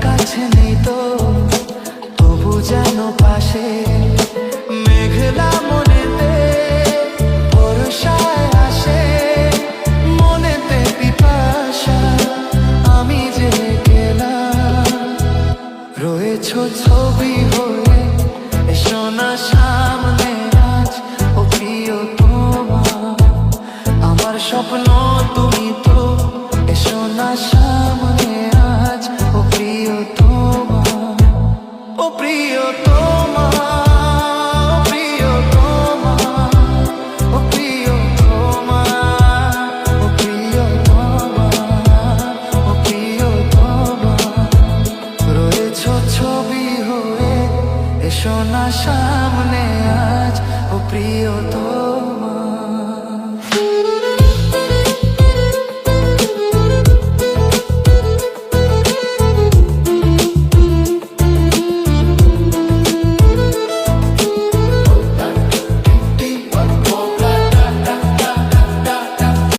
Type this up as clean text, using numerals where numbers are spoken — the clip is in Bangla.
কাছে নেই তো তবু যেন পাশে, মেঘলা মনেতে বর্ষায় আসে, মনেতে পিপাসা আমি যে গেলাম। রয়েছো ছবি হয়ে, এসো না সামনে আজ, ও প্রিয় তোমার আমার স্বপ্ন তুমি তো, এসো না সামনে আজ, ও প্রিয় তোমার, ও প্রিয় তোমার, প্রিয় তোমার, ও প্রিয় তোমার, ও প্রিয় তোমার, ও প্রিয় তোমার। রয়েছো ছবি হয়ে, এসো না সামনে আজ, ও প্রিয় তোমার।